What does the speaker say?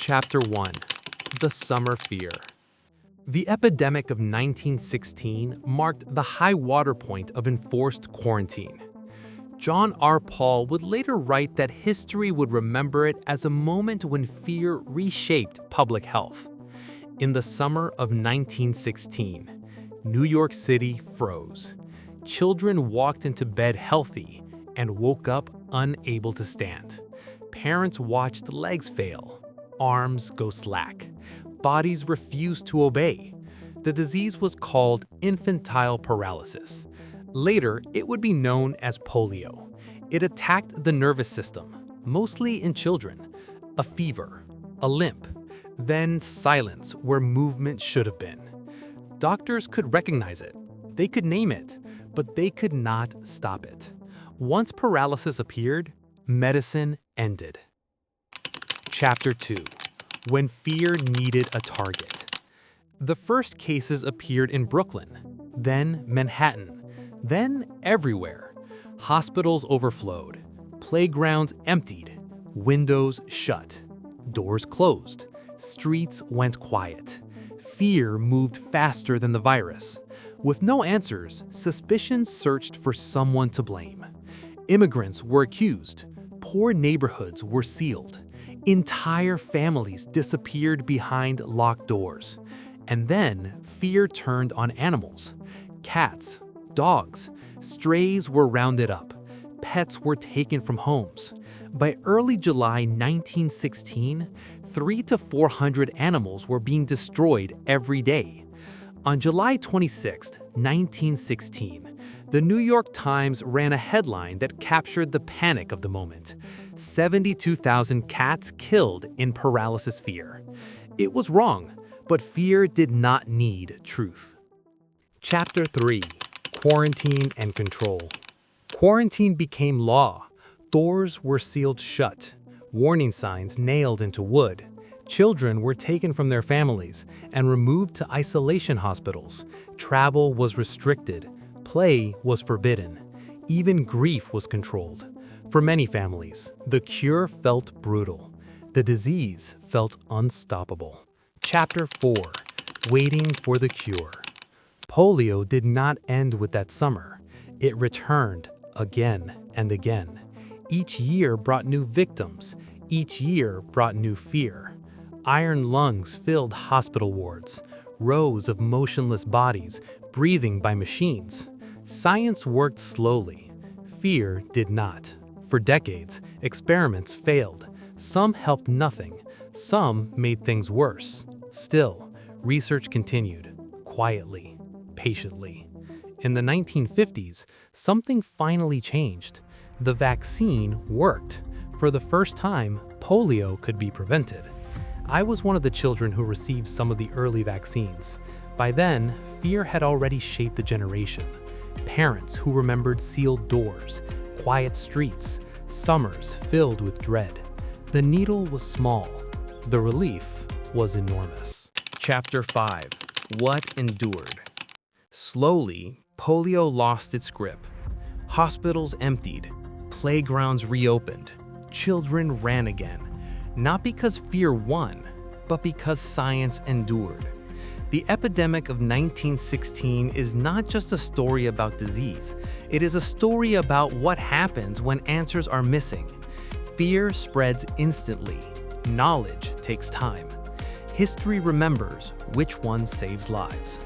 Chapter 1. The Summer Fear. The epidemic of 1916 marked the high water point of enforced quarantine. John R. Paul would later write that history would remember it as a moment when fear reshaped public health. In the summer of 1916, New York City froze. Children walked into bed healthy and woke up unable to stand. Parents watched legs fail, arms go slack. Bodies refused to obey. The disease was called infantile paralysis. Later, it would be known as polio. It attacked the nervous system, mostly in children. A fever, a limp, then silence where movement should have been. Doctors could recognize it. They could name it, but they could not stop it. Once paralysis appeared, medicine ended. Chapter 2. When fear needed a target. The first cases appeared in Brooklyn, then Manhattan, then everywhere. Hospitals overflowed, playgrounds emptied, windows shut, doors closed, streets went quiet. Fear moved faster than the virus. With no answers, suspicions searched for someone to blame. Immigrants were accused. Poor neighborhoods were sealed. Entire families disappeared behind locked doors. And then fear turned on animals. Cats, dogs, strays were rounded up. Pets were taken from homes. By early July 1916, 300 to 400 animals were being destroyed every day. On July 26, 1916, the New York Times ran a headline that captured the panic of the moment. 72,000 cats killed in paralysis fear. It was wrong, but fear did not need truth. Chapter 3. Quarantine and Control. Quarantine became law. Doors were sealed shut. Warning signs nailed into wood. Children were taken from their families and removed to isolation hospitals. Travel was restricted. Play was forbidden. Even grief was controlled. For many families, the cure felt brutal. The disease felt unstoppable. Chapter 4. Waiting for the Cure. Polio did not end with that summer. It returned again and again. Each year brought new victims. Each year brought new fear. Iron lungs filled hospital wards. Rows of motionless bodies, breathing by machines. Science worked slowly. Fear did not. For decades, experiments failed. Some helped nothing. Some made things worse. Still, research continued, quietly, patiently. In the 1950s, something finally changed. The vaccine worked. For the first time, polio could be prevented. I was one of the children who received some of the early vaccines. By then, fear had already shaped a generation. Parents who remembered sealed doors, quiet streets, summers filled with dread. The needle was small. The relief was enormous. Chapter 5. What endured? Slowly, polio lost its grip. Hospitals emptied. Playgrounds reopened. Children ran again. Not because fear won, but because science endured. The epidemic of 1916 is not just a story about disease. It is a story about what happens when answers are missing. Fear spreads instantly. Knowledge takes time. History remembers which one saves lives.